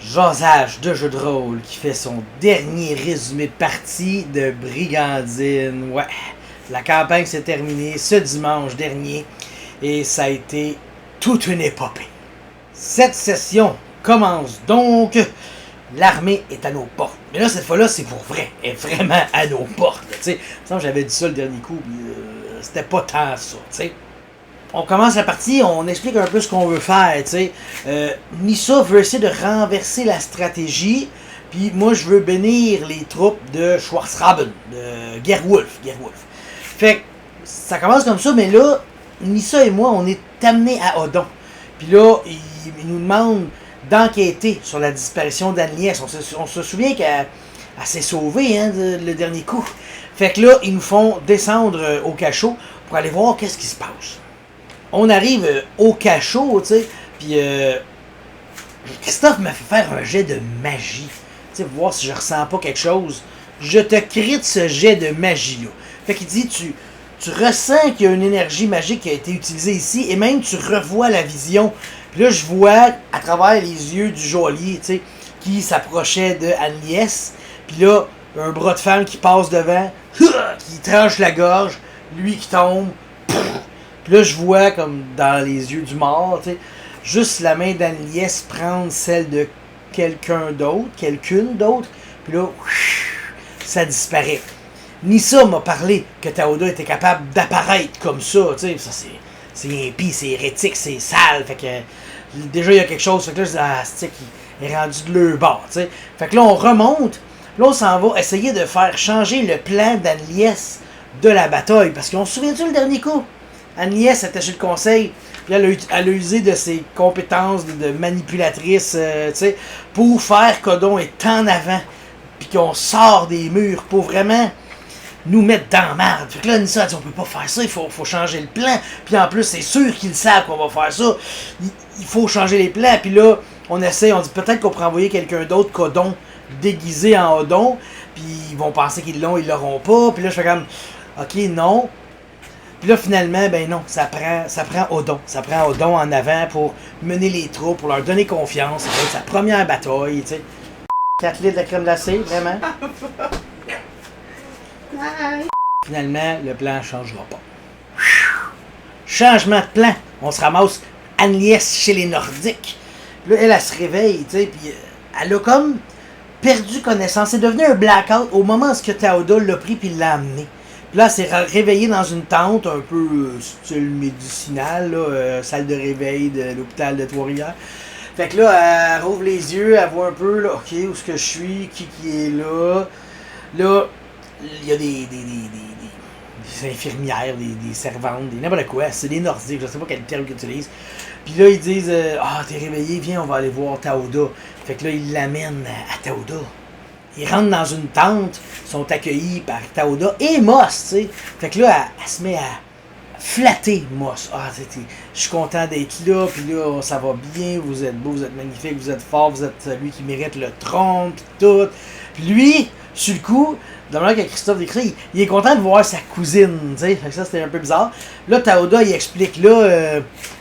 Jasage de jeu de rôle qui fait son dernier résumé de partie de Brigandine. Ouais, la campagne s'est terminée ce dimanche dernier et ça a été toute une épopée. Cette session commence donc. L'armée est à nos portes. Mais là, cette fois-là, c'est pour vrai. Elle est vraiment à nos portes. Tu sais, j'avais dit ça le dernier coup, puis c'était pas tant ça. T'sais. On commence la partie, on explique un peu ce qu'on veut faire. Nissa veut essayer de renverser la stratégie, puis moi, je veux bénir les troupes de Schwarzraben, de Gerwolf. Fait que ça commence comme ça, mais là, Nissa et moi, on est amenés à Odon. Puis là, il nous demande d'enquêter sur la disparition d'Anne-Liesse. On se souvient qu'elle s'est sauvée le dernier coup. Fait que là, ils nous font descendre au cachot pour aller voir qu'est-ce qui se passe. On arrive au cachot, tu sais, puis Christophe m'a fait faire un jet de magie. Tu sais, pour voir si je ressens pas quelque chose. Je te crite ce jet de magie-là. Fait qu'il dit, tu ressens qu'il y a une énergie magique qui a été utilisée ici, et même tu revois la vision. Puis là, je vois à travers les yeux du geôlier, tu sais, qui s'approchait de Anne-Liesse. Puis là, un bras de femme qui passe devant, qui tranche la gorge, lui qui tombe. Puis là, je vois, comme dans les yeux du mort, tu sais, juste la main d'Anne-Liesse prendre celle de quelqu'un d'autre, quelqu'une d'autre. Puis là, ça disparaît. Nissa m'a parlé que Théoda était capable d'apparaître comme ça, tu sais, ça c'est impie, c'est hérétique, c'est sale, fait que déjà il y a quelque chose, fait que là je dis, c'est qu'il est rendu de leur bord, tu sais. Fait que là on remonte, là on s'en va essayer de faire changer le plan d'Anne-Liesse de la bataille, parce qu'on se souvient-tu le dernier coup? Anne-Liesse était chez le conseil, puis elle a usé de ses compétences de manipulatrice, tu sais, pour faire qu'Odon est en avant, puis qu'on sort des murs, pour vraiment nous mettre dans la merde. Fait que là, Nissa a dit, on peut pas faire ça, il faut changer le plan. Puis en plus, c'est sûr qu'ils savent qu'on va faire ça. Il faut changer les plans. Puis là, on essaie, on dit peut-être qu'on pourrait envoyer quelqu'un d'autre qu'Odon, déguisé en Odon. Puis ils vont penser qu'ils l'ont, ils l'auront pas. Puis là, je fais comme, ok, non. Puis là, finalement, ben non, ça prend Odon. Ça prend Odon en avant pour mener les troupes, pour leur donner confiance. Ça va être sa première bataille, tu sais. 4 litres de crème glacée, vraiment. Finalement, le plan ne changera pas. Changement de plan. On se ramasse Anne-Liesse chez les Nordiques. Puis là, elle se réveille, tu sais, puis elle a comme perdu connaissance. C'est devenu un blackout au moment où Théoda l'a pris puis l'a amené. Puis là, elle s'est réveillée dans une tente un peu style médicinal, là, salle de réveil de l'hôpital de Trois-Rivières. Fait que là, elle rouvre les yeux, elle voit un peu, là, ok, où est-ce que je suis, qui est là. Là, il y a des infirmières, des servantes, n'importe quoi. C'est des Nordiques, je sais pas quel terme qu'ils utilisent. Puis là, ils disent, t'es réveillé, viens, on va aller voir Théoda. Fait que là, ils l'amènent à Théoda. Ils rentrent dans une tente, sont accueillis par Théoda et Moss, tu sais. Fait que là, elle se met à flatter Moss. Je suis content d'être là, puis là, ça va bien, vous êtes beau, vous êtes magnifique, vous êtes fort, vous êtes celui qui mérite le trône, puis tout. Puis lui, sur le coup, de la manière que Christophe décrit, il est content de voir sa cousine, tu sais. Fait que ça, c'était un peu bizarre. Là, Théoda, il explique, là,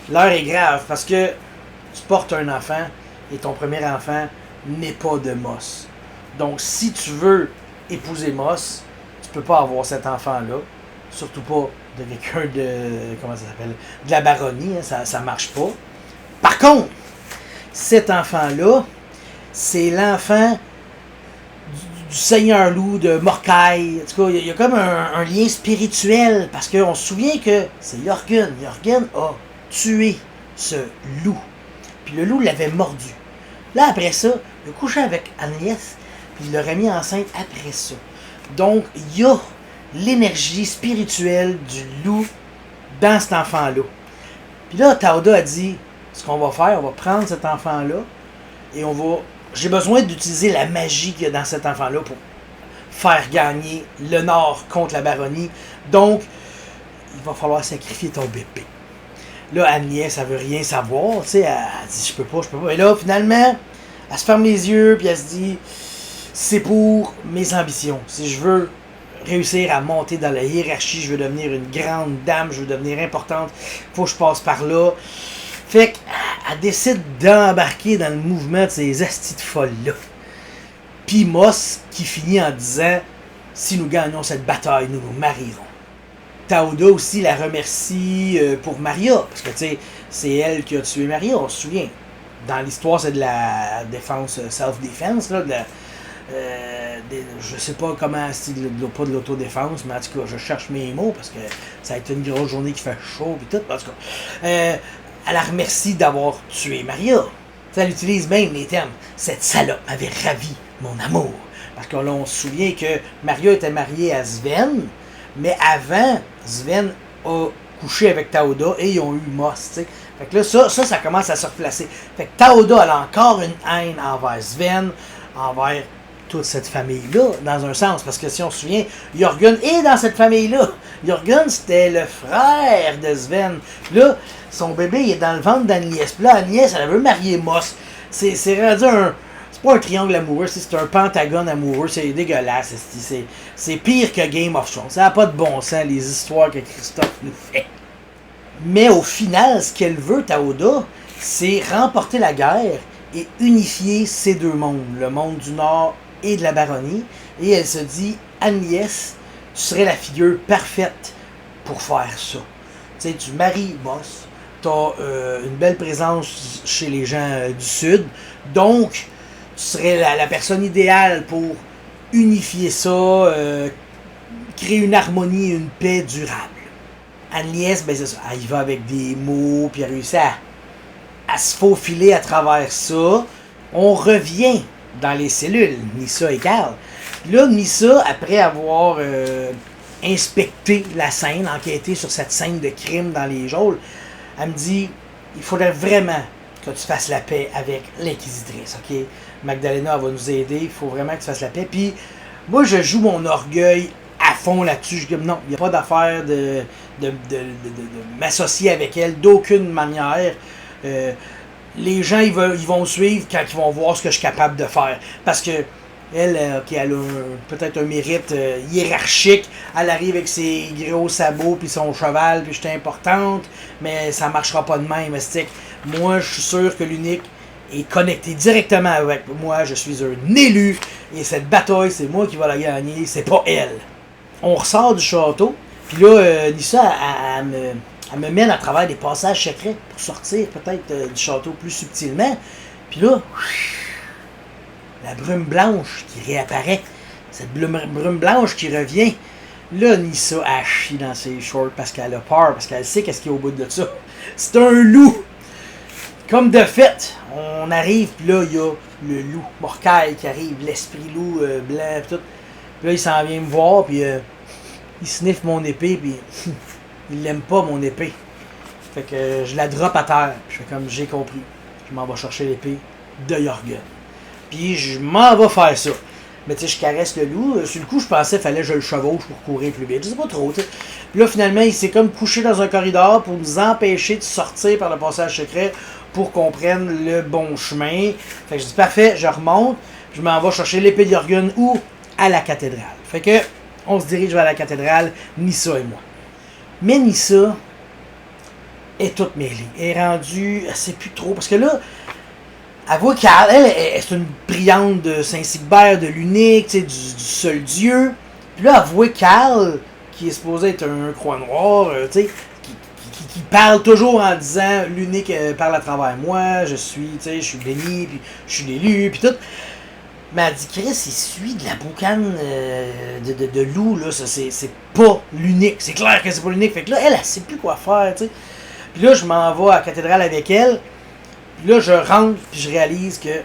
l'heure est grave, parce que tu portes un enfant, et ton premier enfant n'est pas de Moss. Donc, si tu veux épouser Moss, tu peux pas avoir cet enfant-là. Surtout pas de quelqu'un de... Comment ça s'appelle? De la baronnie, hein, ça marche pas. Par contre, cet enfant-là, c'est l'enfant du Seigneur Loup, de Morcaille. En tout cas, il y a comme un lien spirituel, parce qu'on se souvient que c'est Jörgen. Jörgen a tué ce loup. Puis le loup l'avait mordu. Là, après ça, il a couché avec Anne-Liesse, puis il l'aurait mis enceinte après ça. Donc, il y a l'énergie spirituelle du loup dans cet enfant-là. Puis là, Théoda a dit, ce qu'on va faire, on va prendre cet enfant-là, et on va... J'ai besoin d'utiliser la magie qu'il y a dans cet enfant-là pour faire gagner le Nord contre la baronnie. Donc, il va falloir sacrifier ton bébé. Là, Anne-Liesse, elle veut rien savoir, tu sais, elle dit, je peux pas. Et là, finalement, elle se ferme les yeux, puis elle se dit, c'est pour mes ambitions. Si je veux réussir à monter dans la hiérarchie, je veux devenir une grande dame, je veux devenir importante, faut que je passe par là. Fait qu'elle décide d'embarquer dans le mouvement de ces astis de folles-là. Puis Moss qui finit en disant « Si nous gagnons cette bataille, nous nous marierons. » Tauda aussi la remercie pour Maria, parce que tu sais, c'est elle qui a tué Maria, on se souvient. Dans l'histoire, c'est de la défense, self-defense, là, je sais pas comment, c'est pas de l'autodéfense, mais en tout cas, je cherche mes mots, parce que ça a été une grosse journée qui fait chaud, et tout, en tout cas. Elle la remercie d'avoir tué Maria. T'sais, elle utilise même les termes « Cette salope m'avait ravi mon amour ». Parce que là, on se souvient que Maria était mariée à Sven, mais avant, Sven a couché avec Tauda et ils ont eu Moss, t'sais. Fait que là, ça commence à se replacer. Fait que Tauda, elle a encore une haine envers Sven, envers toute cette famille-là, dans un sens. Parce que si on se souvient, Jörgen est dans cette famille-là. Jörgen, c'était le frère de Sven. Là, son bébé, il est dans le ventre d'Agnès. Puis là, Agnès, elle veut marier Moss. C'est rendu un... C'est pas un triangle amoureux, c'est un pentagone amoureux, c'est dégueulasse. C'est pire que Game of Thrones. Ça n'a pas de bon sens, les histoires que Christophe nous fait. Mais au final, ce qu'elle veut, Tauda, c'est remporter la guerre et unifier ces deux mondes, le monde du Nord et de la Baronnie. Et elle se dit, Agnès, tu serais la figure parfaite pour faire ça. Tu sais, tu maries Moss, tu as une belle présence chez les gens du Sud, donc tu serais la personne idéale pour unifier ça, créer une harmonie et une paix durable. Agnès, ben c'est ça, elle y va avec des mots, puis elle réussit à se faufiler à travers ça. On revient dans les cellules, Nyssa et Carl. Là, Nyssa, après avoir inspecté la scène, enquêté sur cette scène de crime dans les geôles, elle me dit, il faudrait vraiment que tu fasses la paix avec l'inquisitrice, ok? Magdalena, elle va nous aider, il faut vraiment que tu fasses la paix. Puis, moi, je joue mon orgueil à fond là-dessus. Je dis, non, il n'y a pas d'affaire de m'associer avec elle d'aucune manière. Les gens, ils vont suivre quand ils vont voir ce que je suis capable de faire. Parce que elle, elle a peut-être un mérite hiérarchique. Elle arrive avec ses gros sabots puis son cheval, puis je suis importante, mais ça marchera pas de même. Moi, je suis sûr que l'unique est connecté directement avec moi. Je suis un élu et cette bataille, c'est moi qui va la gagner, c'est pas elle. On ressort du château, puis là, Nyssa, elle me mène à travers des passages secrets pour sortir peut-être du château plus subtilement. Puis là, la brume blanche qui réapparaît, cette brume blanche qui revient. Là, Nyssa, elle chie dans ses shorts parce qu'elle a peur, parce qu'elle sait qu'est-ce qu'il y a au bout de ça. C'est un loup! Comme de fait, on arrive, puis là, il y a le loup Morcaille qui arrive, l'esprit loup blanc, pis tout. Puis là, il s'en vient me voir, puis il sniffe mon épée, puis il l'aime pas, mon épée. Fait que je la drop à terre. Je fais comme, j'ai compris. Je m'en vais chercher l'épée de Jörgen. Puis je m'en vais faire ça. Mais tu sais, je caresse le loup. Sur le coup, je pensais qu'il fallait que je le chevauche pour courir plus vite. Je sais pas trop, tu sais. Puis là, finalement, il s'est comme couché dans un corridor pour nous empêcher de sortir par le passage secret pour qu'on prenne le bon chemin. Fait que je dis, parfait, je remonte. Je m'en vais chercher l'épée de Jörgen ou à la cathédrale. Fait que, on se dirige vers la cathédrale, Nyssa et moi. Mais Nyssa est toute mêlée. Elle est rendue, elle sait plus trop. Parce que là, elle voit Carl, elle c'est une brillante de Saint-Sigbert, de l'unique, du seul Dieu. Puis là, elle voit Carl, qui est supposé être un croix noir, qui parle toujours en disant l'unique parle à travers moi, je suis béni, puis je suis l'élu, puis tout. Mais elle dit, Chris, il suit de la boucane de loup, là, ça, c'est pas l'unique. C'est clair que c'est pas l'unique. Fait que là, elle sait plus quoi faire, tu sais. Puis là, je m'en vais à la cathédrale avec elle. Puis là, je rentre, puis je réalise que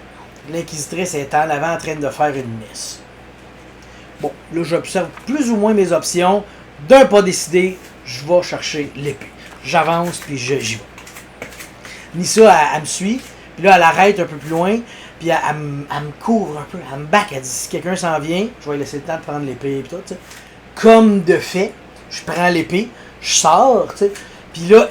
l'inquisitrice est en avant en train de faire une messe. Bon, là, j'observe plus ou moins mes options. D'un pas décidé, je vais chercher l'épée. J'avance, puis j'y vais. Nyssa, elle me suit. Puis là, elle arrête un peu plus loin. Puis elle me couvre un peu. Elle me back. Elle dit, si quelqu'un s'en vient, je vais laisser le temps de prendre l'épée et tout, tu sais. Comme de fait, je prends l'épée, je sors, tu sais. Puis là,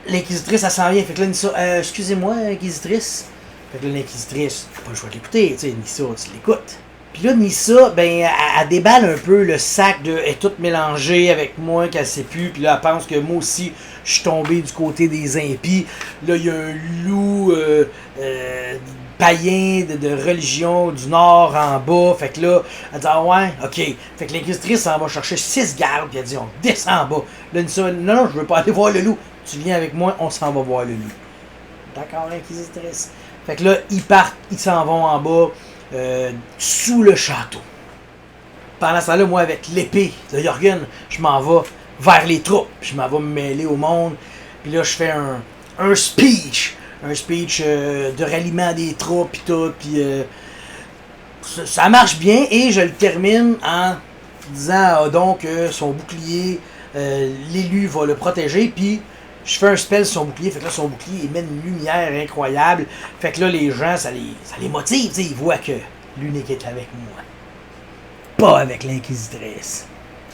l'inquisitrice, elle s'en vient. Fait que là, Nyssa, excusez-moi, inquisitrice. Fait que là, l'inquisitrice, t'as pas le choix de l'écouter, tu sais. Nyssa, tu l'écoutes. Puis là, Nissa, ben, elle déballe un peu le sac elle est toute mélangée avec moi, qu'elle sait plus. Puis là, elle pense que moi aussi, je suis tombé du côté des impies. Là, il y a un loup païen de religion du nord en bas. Fait que là, elle dit, ah ouais, ok. Fait que l'inquisitrice s'en va chercher 6 gardes. Puis elle dit, on descend en bas. Là, Nissa, non, je veux pas aller voir le loup. Tu viens avec moi, on s'en va voir le loup. D'accord, l'inquisitrice. Fait que là, ils partent, ils s'en vont en bas. Sous le château. Pendant ce temps-là, moi, avec l'épée de Jorgen, je m'en vais vers les troupes. Je m'en vais me mêler au monde. Puis là, je fais un speech. Un speech de ralliement des troupes. Puis tout. Puis ça marche bien. Et je le termine en disant à Odon que son bouclier, l'élu va le protéger. Puis je fais un spell sur son bouclier, fait que là, son bouclier émet une lumière incroyable. Fait que là, les gens, ça les motive, t'sais, ils voient que l'unique est avec moi. Pas avec l'inquisitrice.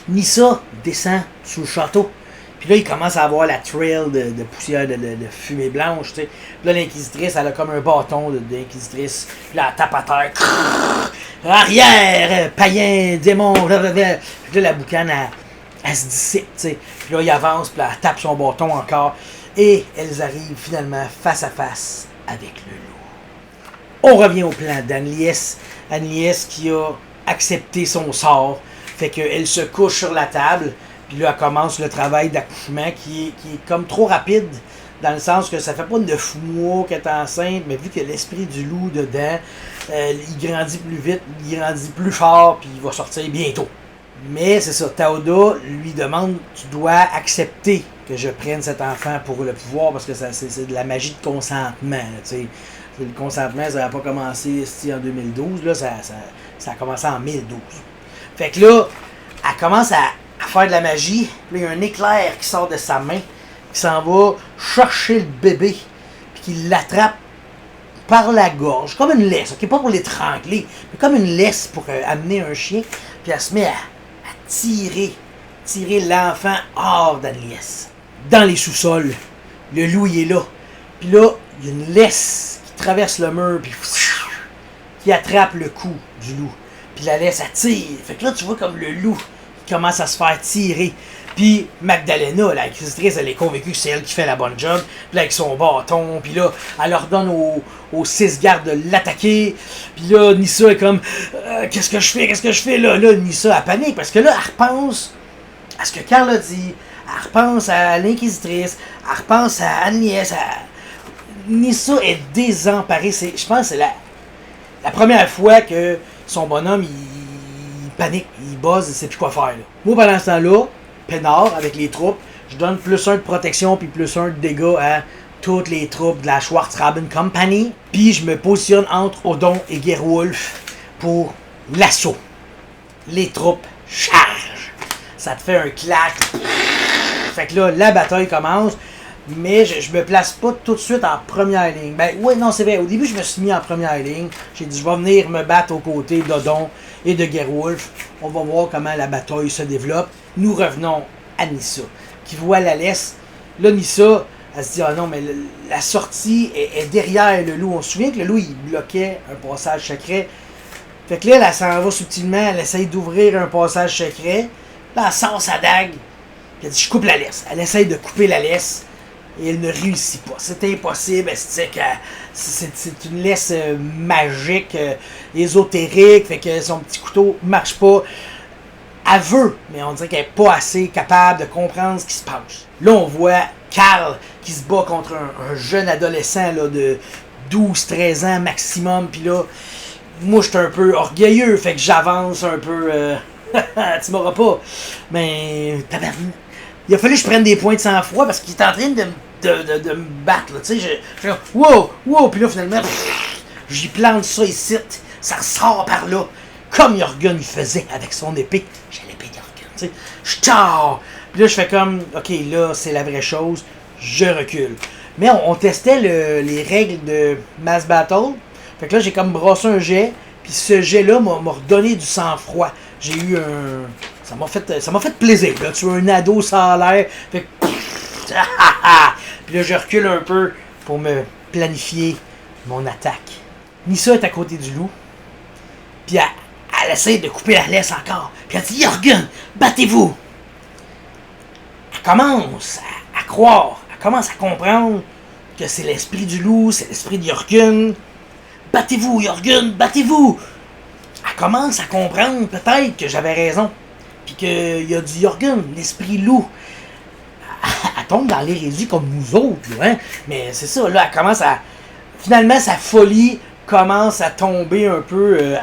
Nissa descend sous le château. Puis là, il commence à avoir la trail de poussière, de fumée blanche, t'sais. Puis là, l'inquisitrice, elle a comme un bâton d'inquisitrice. Puis là, elle tape à terre. Crrr, arrière, païen, démon, blablabla. Puis là, la boucane, elle se dissipe, tu sais. Puis là, il avance, puis là, elle tape son bâton encore. Et elles arrivent finalement face à face avec le loup. On revient au plan d'Annelies. Annelies qui a accepté son sort. Fait qu'elle se couche sur la table. Puis là, elle commence le travail d'accouchement qui est comme trop rapide. Dans le sens que ça fait pas 9 mois qu'elle est enceinte, mais vu que l'esprit du loup dedans, il grandit plus vite, il grandit plus fort, puis il va sortir bientôt. Mais c'est ça, Théoda lui demande, tu dois accepter que je prenne cet enfant pour le pouvoir, parce que c'est de la magie de consentement. Le consentement, ça n'a pas commencé en 2012, là, ça a commencé en 1012. Fait que là, elle commence à faire de la magie, là, il y a un éclair qui sort de sa main, qui s'en va chercher le bébé, puis qui l'attrape par la gorge, comme une laisse, ok, pas pour l'étrangler, mais comme une laisse pour amener un chien, puis elle se met à tirer l'enfant hors d'Annelies. Dans les sous-sols, le loup il est là. Puis là, il y a une laisse qui traverse le mur, puis qui attrape le cou du loup. Puis la laisse, elle tire. Fait que là, tu vois comme le loup qui commence à se faire tirer. Puis Magdalena, l'inquisitrice, elle est convaincue que c'est elle qui fait la bonne job. Puis là, avec son bâton, puis là, elle ordonne aux 6 gardes de l'attaquer. Puis là, Nissa est comme qu'est-ce que je fais là? Là, Nissa, elle panique parce que là, elle repense à ce que Karl a dit. Elle repense à l'inquisitrice. Elle repense à Agnès. Nissa est désemparée. Je pense que c'est la première fois que son bonhomme, il panique, il buzz, il sait plus quoi faire. Là. Moi, pendant ce temps-là, peinard avec les troupes, je donne +1 de protection puis +1 de dégâts à toutes les troupes de la Schwarzraben Company. Puis je me positionne entre Odon et Gerwolf pour l'assaut. Les troupes chargent. Ça te fait un clac. Fait que là, la bataille commence. Mais je me place pas tout de suite en première ligne. Ben ouais, non, c'est vrai. Au début, je me suis mis en première ligne. J'ai dit, je vais venir me battre aux côtés d'Odon et de Gerwolf. On va voir comment la bataille se développe. Nous revenons à Nissa, qui voit la laisse. Là, Nissa, elle se dit, ah non, mais la sortie est derrière le loup. On se souvient que le loup, il bloquait un passage secret. Fait que là, elle s'en va subtilement. Elle essaye d'ouvrir un passage secret. Là, elle sort sa dague. Puis elle dit, je coupe la laisse. Elle essaye de couper la laisse. Et elle ne réussit pas. C'est impossible. C'est une laisse magique, ésotérique. Fait que son petit couteau marche pas. Elle veut, mais on dirait qu'elle n'est pas assez capable de comprendre ce qui se passe. Là, on voit Karl qui se bat contre un jeune adolescent là, de 12-13 ans maximum. Puis là, moi, je suis un peu orgueilleux. Fait que j'avance un peu. Tu m'auras pas. Mais il a fallu que je prenne des points de sang-froid parce qu'il est en train de me battre. Tu sais, je fais wow, puis là, finalement, j'y plante ça ici. Ça ressort par là. Comme Jorgen il faisait avec son épée. J'ai l'épée de Jorgen, tu sais. Je tire. Puis là, je fais comme, ok, là, c'est la vraie chose. Je recule. Mais on testait les règles de Mass Battle. Fait que là, j'ai comme brassé un jet. Puis ce jet-là m'a redonné du sang-froid. J'ai eu un... Ça m'a fait plaisir. Là. Tu as un ado sans l'air. Fait que... Puis là, je recule un peu pour me planifier mon attaque. Nissa est à côté du loup. Puis elle essaie de couper la laisse encore. Puis elle dit, Jürgen, battez-vous. Elle commence à croire, elle commence à comprendre que c'est l'esprit du loup, c'est l'esprit de Jürgen. Battez-vous, Jürgen, battez-vous. Elle commence à comprendre peut-être que j'avais raison. Puis qu'il y a du Jürgen, l'esprit loup. Elle tombe dans l'hérésie comme nous autres, hein? Mais c'est ça, là, elle commence à... Finalement, sa folie commence à tomber un peu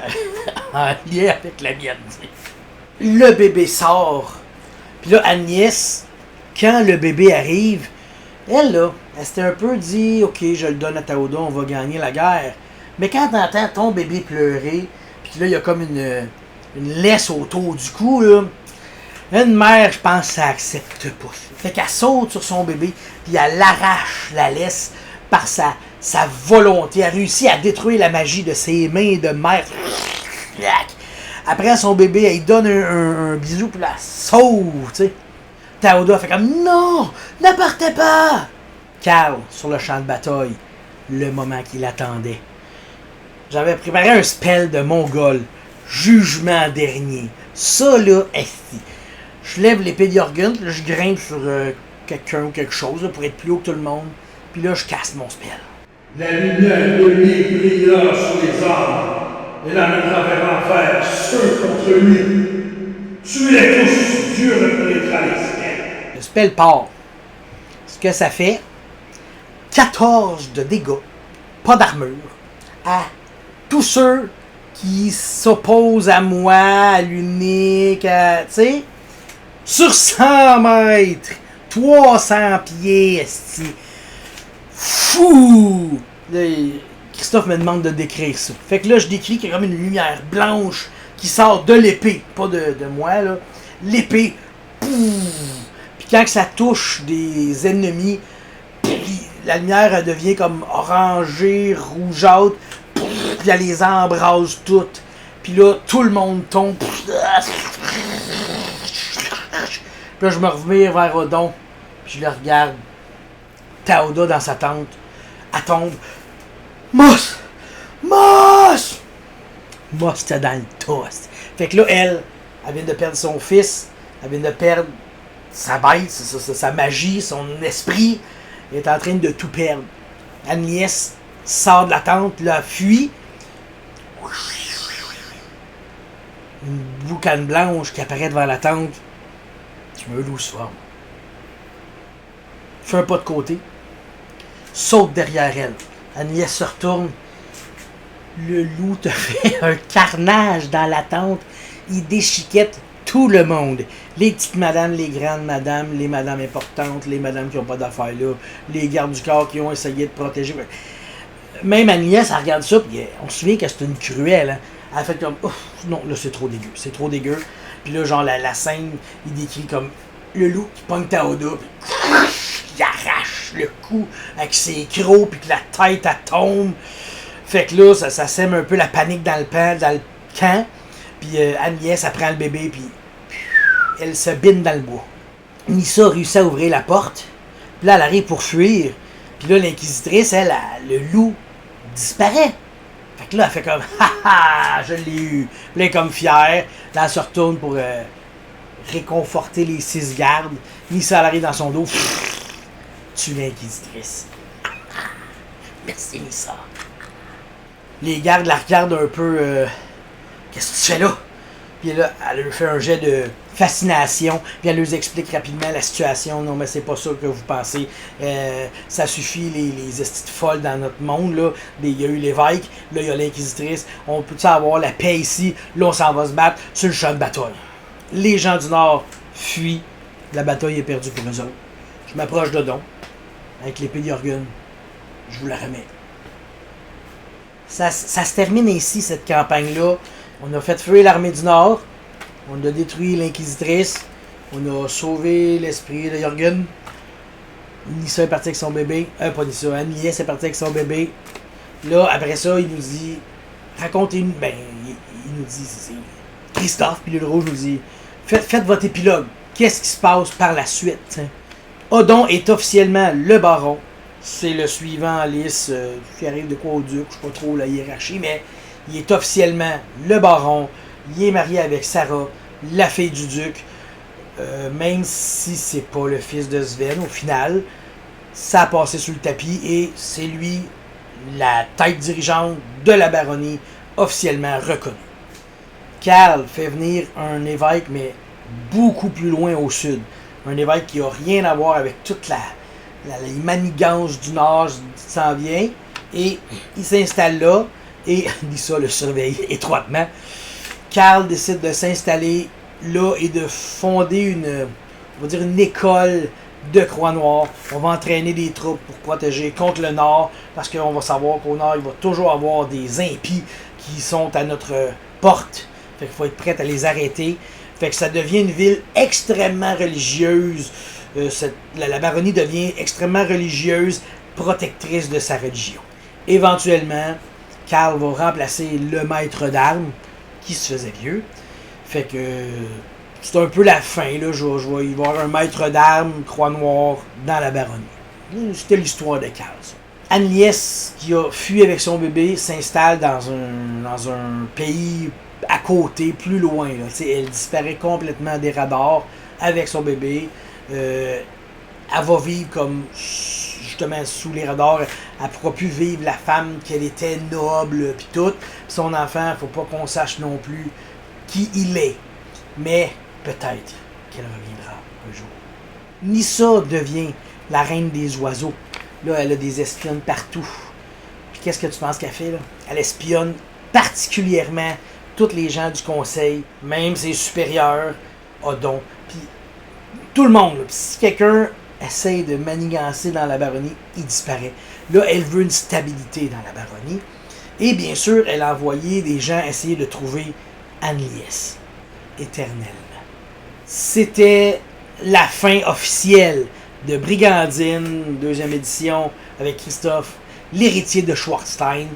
en lien avec la mienne. Le bébé sort. Puis là, Agnès, quand le bébé arrive, elle, là, elle s'était un peu dit, OK, je le donne à Théoda, on va gagner la guerre. Mais quand t'entends ton bébé pleurer, puis là, il y a comme une laisse autour du cou, là, une mère, je pense, ça accepte pas. Fait qu'elle saute sur son bébé, puis elle arrache la laisse par sa volonté. Elle réussit à détruire la magie de ses mains de mère. Après, son bébé, elle donne un bisou, puis la sauve, tu sais. Théoda fait comme, non, ne partez pas! Karl, sur le champ de bataille, le moment qu'il attendait. J'avais préparé un spell de mongol, jugement dernier. Ça, là, esti. Je lève l'épée de Jürgen, là, je grimpe sur quelqu'un ou quelque chose là, pour être plus haut que tout le monde. Puis là, je casse mon spell. La lumière de lui brillera sur les hommes, et la mettra vers l'enfer ceux contre lui. Tuez-les tous, Dieu reconnaîtra les siens. Le spell part. Ce que ça fait, 14 de dégâts, pas d'armure, à tous ceux qui s'opposent à moi, à l'unique, tu sais, sur 100 mètres, 300 pieds, esti. Fou! Là, Christophe me demande de décrire ça. Fait que là, je décris qu'il y a comme une lumière blanche qui sort de l'épée, pas de moi, là. L'épée, pouf! Puis quand ça touche des ennemis, la lumière elle devient comme orangée, rougeâtre, puis elle les embrase toutes. Puis là, tout le monde tombe. Puis là, je me revire vers Odon, puis je le regarde. Théoda dans sa tente, elle tombe. Moss! Moss! Moss était dans le toast. Fait que là, elle vient de perdre son fils, elle vient de perdre sa bête, sa magie, son esprit. Elle est en train de tout perdre. Agnès sort de la tente, là, fuit. Une boucane blanche qui apparaît devant la tente. Je me loue souvent. Fais un pas de côté. Saute derrière elle. Agnès se retourne. Le loup te fait un carnage dans la tente. Il déchiquette tout le monde. Les petites madames, les grandes madames, les madames importantes, les madames qui n'ont pas d'affaires là, les gardes du corps qui ont essayé de protéger. Même Agnès, elle regarde ça, puis on se souvient que c'est une cruelle. Hein. Elle fait comme, ouf, non, là c'est trop dégueu, c'est trop dégueu. Puis là, genre, la scène, il décrit comme le loup qui pogne Théoda, puis il arrache le cou avec ses crocs, puis que la tête, elle tombe. Fait que là, ça sème un peu la panique dans le camp. Puis Agnès, elle prend le bébé, puis elle se bine dans le bois. Nissa réussit à ouvrir la porte. Puis là, elle arrive pour fuir. Puis là, l'inquisitrice, elle, le loup, disparaît. Fait que là, elle fait comme, ha, je l'ai eu. Puis là, elle est comme fière. Là, elle se retourne pour réconforter les 6 gardes. Nissa, elle arrive dans son dos. Tue l'inquisitrice. Merci, Nissa. Les gardes la regardent un peu. Qu'est-ce que tu fais là? Puis là, elle leur fait un jet de fascination. Puis elle leur explique rapidement la situation. Non, mais c'est pas ça que vous pensez. Ça suffit, les estis de folles dans notre monde. Là. Il y a eu l'évêque. Là, il y a l'inquisitrice. On peut-tu avoir la paix ici? Là, on s'en va se battre sur le champ de bataille. Les gens du Nord fuient. La bataille est perdue pour eux autres. Je m'approche de Don. Avec l'épée de Jürgen. Je vous la remets. Ça se termine ici, cette campagne-là. On a fait fuir l'armée du Nord. On a détruit l'inquisitrice. On a sauvé l'esprit de Jürgen. Nissa est parti avec son bébé. Pas Nissa, Agnès est parti avec son bébé. Là, après ça, il nous dit... Racontez-nous... Ben, il nous dit... C'est Christophe, puis le rouge nous dit... Faites votre épilogue. Qu'est-ce qui se passe par la suite? T'sais? Odon est officiellement le baron. C'est le suivant en liste qui arrive de quoi au duc. Je ne sais pas trop la hiérarchie, mais il est officiellement le baron. Il est marié avec Sarah, la fille du duc. Même si c'est pas le fils de Sven, au final, ça a passé sous le tapis et c'est lui la tête dirigeante de la baronnie officiellement reconnue. Karl fait venir un évêque, mais beaucoup plus loin au sud. Un évêque qui n'a rien à voir avec toute les manigances du nord qui s'en vient. Et il s'installe là et Lisa le surveille étroitement. Karl décide de s'installer là et de fonder une école de Croix-Noire. On va entraîner des troupes pour protéger contre le Nord, parce qu'on va savoir qu'au Nord, il va toujours avoir des impies qui sont à notre porte. Fait qu'il faut être prêt à les arrêter. Fait que ça devient une ville extrêmement religieuse. La baronnie devient extrêmement religieuse, protectrice de sa religion. Éventuellement, Karl va remplacer le maître d'armes, qui se faisait vieux. Fait que c'est un peu la fin, là. Il va y avoir un maître d'armes, Croix-Noire, dans la baronnie. C'était l'histoire de Karl. Annelies, qui a fui avec son bébé, s'installe dans un pays à côté, plus loin. Là. Elle disparaît complètement des radars avec son bébé. Elle va vivre comme justement sous les radars. Elle ne pourra plus vivre la femme qu'elle était, noble, puis tout. Puis son enfant, faut pas qu'on sache non plus qui il est. Mais peut-être qu'elle reviendra un jour. Nyssa devient la reine des oiseaux. Là, elle a des espionnes partout. Puis qu'est-ce que tu penses qu'elle fait, là? Elle espionne particulièrement tous les gens du conseil, même ses supérieurs, Odon. Puis tout le monde. Là. Puis si quelqu'un essaye de manigancer dans la baronnie, il disparaît. Là, elle veut une stabilité dans la baronnie. Et bien sûr, elle a envoyé des gens essayer de trouver Annelies, éternellement. C'était la fin officielle de Brigandine, deuxième édition, avec Christophe, l'héritier de Schwarzstein.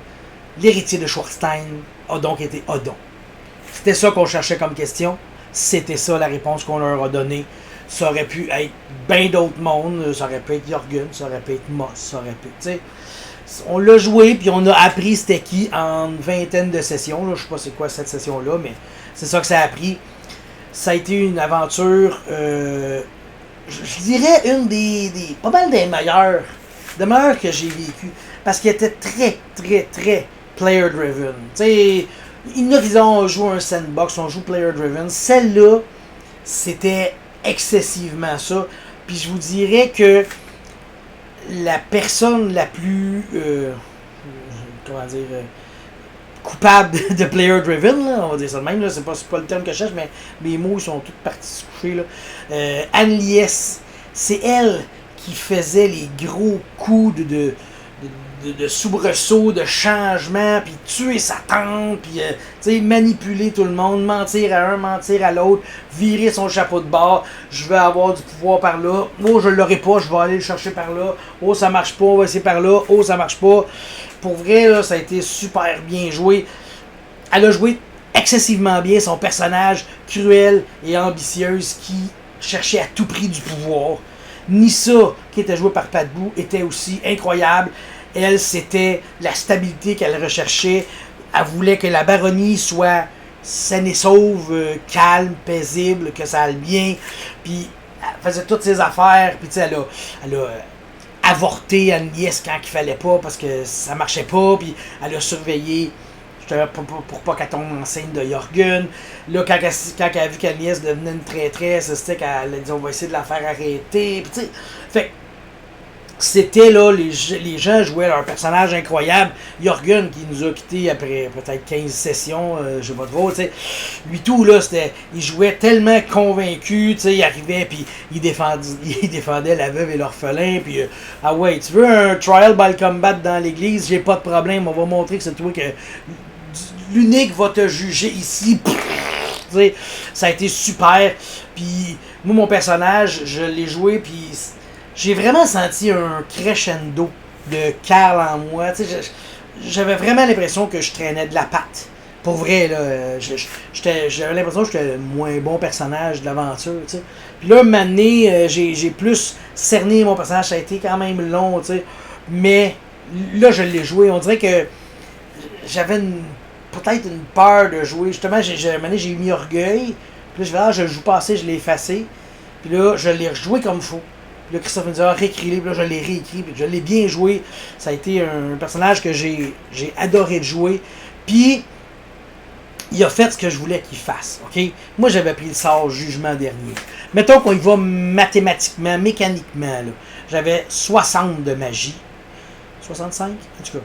L'héritier de Schwarzstein a donc été Odon. C'était ça qu'on cherchait comme question. C'était ça la réponse qu'on leur a donnée. Ça aurait pu être bien d'autres mondes. Ça aurait pu être Jörgen, ça aurait pu être Moss, ça aurait pu... Tu sais, on l'a joué, puis on a appris c'était qui en une vingtaine de sessions. Là. Je sais pas c'est quoi cette session-là, mais c'est ça que ça a pris. Ça a été une aventure, je dirais une des pas mal des meilleures que j'ai vécues. Parce qu'elle était très, très, très player-driven. Tu sais, on joue un sandbox, on joue player-driven. Celle-là, c'était excessivement ça. Puis je vous dirais que la personne la plus coupable de player driven, là, on va dire ça de même, là, c'est pas le terme que je cherche, mais mes mots sont tous partis se coucher. Annelies, c'est elle qui faisait les gros coups de soubresaut, de changement, puis tuer sa tante, puis manipuler tout le monde, mentir à un, mentir à l'autre, virer son chapeau de bord, je veux avoir du pouvoir par là, oh je l'aurai pas, je vais aller le chercher par là, oh ça marche pas, on va essayer par là, oh ça marche pas. Pour vrai, là, ça a été super bien joué. Elle a joué excessivement bien son personnage cruel et ambitieuse qui cherchait à tout prix du pouvoir. Nyssa, qui était jouée par Pat Boo, était aussi incroyable. Elle, c'était la stabilité qu'elle recherchait. Elle voulait que la baronnie soit saine et sauve, calme, paisible, que ça aille bien. Puis, elle faisait toutes ses affaires. Puis, tu sais, elle a avorté Annelies quand il fallait pas parce que ça marchait pas. Puis, elle a surveillé pour pas qu'elle tombe enceinte de Jörgen. Là, quand elle a vu qu'Annelies devenait une traîtresse, c'était qu'elle a dit on va essayer de la faire arrêter. Puis, tu sais, fait c'était là, les gens jouaient leur personnage incroyable. Jörgen qui nous a quittés après peut-être 15 sessions, je sais pas trop, tu sais. Lui tout, là, il jouait tellement convaincu, tu sais, il arrivait puis il défendait la veuve et l'orphelin, puis ah ouais, tu veux un trial by combat dans l'église, j'ai pas de problème, on va montrer que c'est toi que l'unique va te juger ici. Tu sais, ça a été super. Puis moi, mon personnage, je l'ai joué, puis j'ai vraiment senti un crescendo de Karl en moi. J'avais vraiment l'impression que je traînais de la patte. Pour vrai, là, j'avais l'impression que j'étais le moins bon personnage de l'aventure. T'sais. Puis là, une année, j'ai plus cerné mon personnage. Ça a été quand même long. T'sais. Mais là, je l'ai joué. On dirait que j'avais peut-être une peur de jouer. Justement, un moment donné, j'ai mis Orgueil. Puis là, je le joue pas assez, je l'ai effacé. Puis là, je l'ai rejoué comme il faut. Puis là, Christophe me dit, réécris-le. Puis là, je l'ai réécrit. Puis je l'ai bien joué. Ça a été un personnage que j'ai adoré de jouer. Puis, il a fait ce que je voulais qu'il fasse. OK? Moi, j'avais pris le sort jugement dernier. Mettons qu'on y va mathématiquement, mécaniquement. Là. J'avais 60 de magie. 65? En tout cas.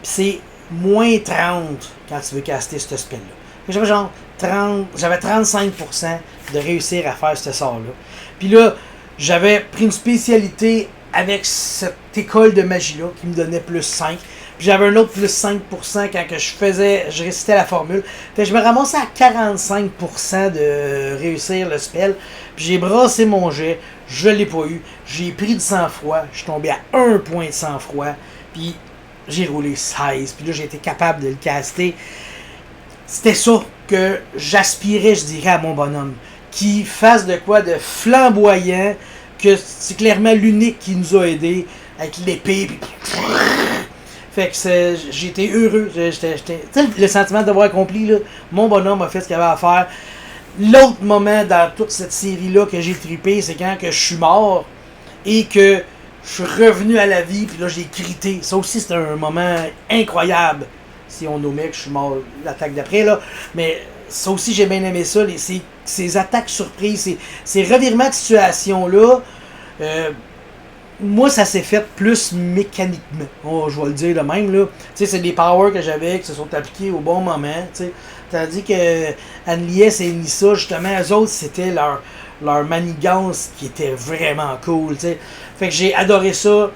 Puis c'est moins 30 quand tu veux caster ce spell-là. J'avais genre 30, j'avais 35% de réussir à faire ce sort-là. Puis là, j'avais pris une spécialité avec cette école de magie-là qui me donnait plus 5. Puis j'avais un autre plus 5% quand que je récitais la formule. Fait que je me ramassais à 45% de réussir le spell. Puis j'ai brassé mon jet, je l'ai pas eu. J'ai pris du sang-froid, je suis tombé à 1 point de sang-froid. Puis j'ai roulé 16. Puis là, j'ai été capable de le caster. C'était ça que j'aspirais, je dirais, à mon bonhomme. Qu'il fasse de quoi de flamboyant, que c'est clairement l'unique qui nous a aidés avec l'épée. Puis... Fait que j'étais heureux. Le sentiment d'avoir accompli, là, mon bonhomme a fait ce qu'il avait à faire. L'autre moment dans toute cette série-là que j'ai trippé, c'est quand que je suis mort et que je suis revenu à la vie, puis là j'ai crité. Ça aussi, c'était un moment incroyable. Si on nommait que je suis mort l'attaque d'après, là. Mais ça aussi, j'ai bien aimé ça. Ces attaques surprises, ces revirements de situation-là, moi, ça s'est fait plus mécaniquement. Oh, je vais le dire de même, là. Tu sais, c'est des powers que j'avais qui se sont appliqués au bon moment, tu sais. Tandis que Anne-Liesse et Nissa, justement, eux autres, c'était leur manigance qui était vraiment cool, tu sais. Fait que j'ai adoré ça.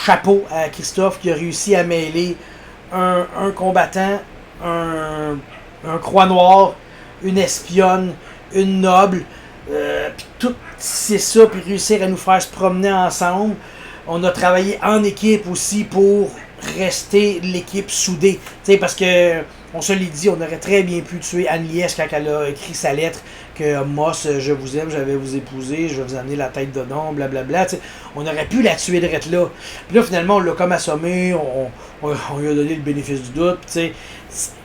Chapeau à Christophe qui a réussi à mêler un combattant, un croix noir, une espionne, une noble, puis tout c'est ça, puis réussir à nous faire se promener ensemble. On a travaillé en équipe aussi pour rester l'équipe soudée. Tu sais, parce que, on se l'est dit, on aurait très bien pu tuer Anne-Liesse quand elle a écrit sa lettre que Moss, je vous aime, je vais vous épouser, je vais vous amener la tête de nom, blablabla. Tu sais, on aurait pu la tuer de là. Puis là, finalement, on l'a comme assommé, on lui a donné le bénéfice du doute. Tu sais,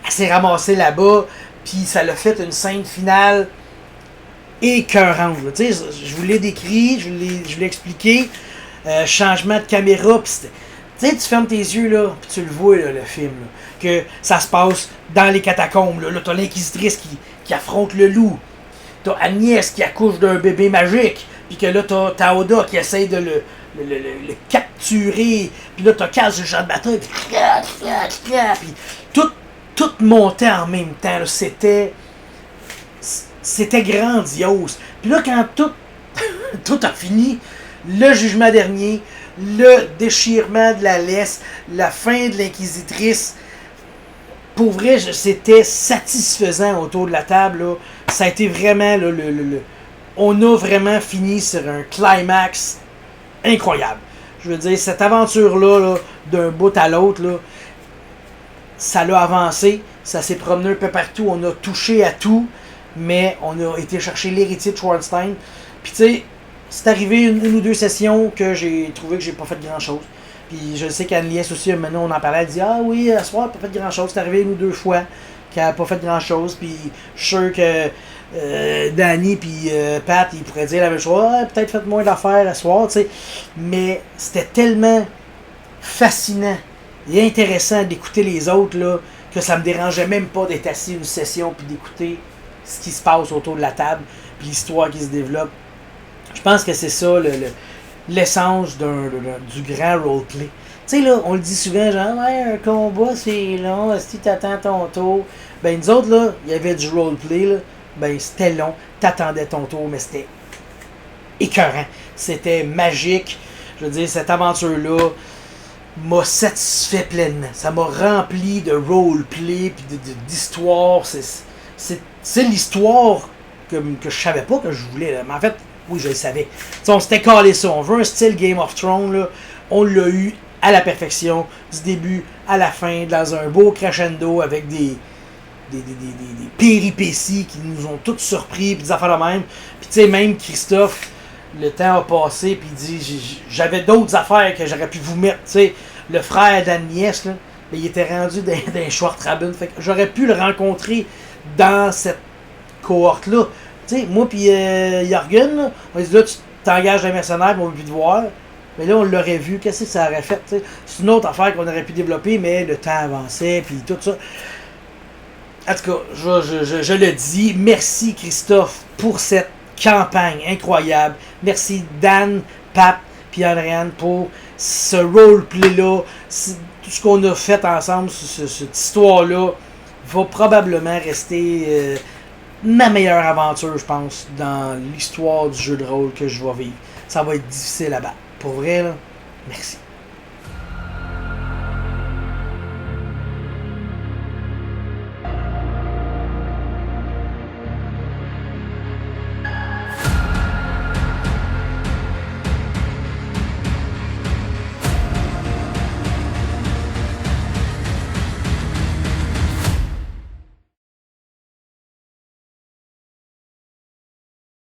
elle s'est ramassée là-bas, puis ça l'a fait une scène finale écœurante. Tu sais, je vous l'ai décrit, je vous l'ai expliqué. Changement de caméra, puis tu sais, tu fermes tes yeux, là, puis tu le vois, là, le film, là, que ça se passe dans les catacombes. Là, t'as l'inquisitrice qui affronte le loup. T'as Agnès qui accouche d'un bébé magique. Puis que là, t'as Taoda qui essaye de le capturer. Puis là, t'as Kaz, le champ de bataille. Puis tout montait en même temps. Là, c'était grandiose. Puis là, quand tout a fini, le jugement dernier, le déchirement de la laisse, la fin de l'inquisitrice, pour vrai, c'était satisfaisant autour de la table. Là. Ça a été vraiment, là, on a vraiment fini sur un climax incroyable. Je veux dire, cette aventure-là, là, d'un bout à l'autre, là, ça l'a avancé, ça s'est promené un peu partout, on a touché à tout, mais on a été chercher l'héritier de Schwarzstein. Puis tu sais, c'est arrivé une ou deux sessions que j'ai trouvé que j'ai pas fait grand-chose. Puis je sais qu'Anne-Liesse aussi, maintenant on en parlait, elle dit « Ah oui, ce soir, pas fait grand-chose. » C'est arrivé une ou deux fois qu'elle n'a pas fait grand-chose. Puis je suis sûr que Danny puis Pat, ils pourraient dire la même chose. Ah, peut-être fait moins d'affaires ce soir, tu sais. Mais c'était tellement fascinant et intéressant d'écouter les autres, là, que ça me dérangeait même pas d'être assis une session puis d'écouter ce qui se passe autour de la table puis l'histoire qui se développe. Je pense que c'est ça l'essence du grand roleplay. Tu sais, là, on le dit souvent, genre, ouais, un combat, c'est long, si t'attends ton tour. Ben, nous autres, là, il y avait du roleplay, là. Ben, c'était long, t'attendais ton tour, mais c'était écœurant. C'était magique. Je veux dire, cette aventure-là m'a satisfait pleinement. Ça m'a rempli de roleplay puis d'histoire. C'est l'histoire que je savais pas que je voulais, là. Mais en fait, oui, je le savais. T'sais, on s'était calé ça. On veut un style Game of Thrones, là. On l'a eu à la perfection, du début à la fin, dans un beau crescendo avec des péripéties qui nous ont toutes surpris, puis des affaires de même. Puis tu sais, même Christophe, le temps a passé, puis il dit, j'avais d'autres affaires que j'aurais pu vous mettre. Tu sais, le frère d'Agnès, là, mais il était rendu dans Schwartraben. Fait que j'aurais pu le rencontrer dans cette cohorte-là. Tu sais, moi puis Jorgen, là, on dit là, tu t'engages un mercenaire, on veut plus te voir. Mais là, on l'aurait vu. Qu'est-ce que ça aurait fait? T'sais? C'est une autre affaire qu'on aurait pu développer, mais le temps avançait, puis tout ça. En tout cas, je le dis. Merci, Christophe, pour cette campagne incroyable. Merci, Dan, Pat, puis Andréane, pour ce roleplay-là. Tout ce qu'on a fait ensemble, cette histoire-là, va probablement rester ma meilleure aventure, je pense, dans l'histoire du jeu de rôle que je vais vivre. Ça va être difficile à battre. Pour vrai, là, merci.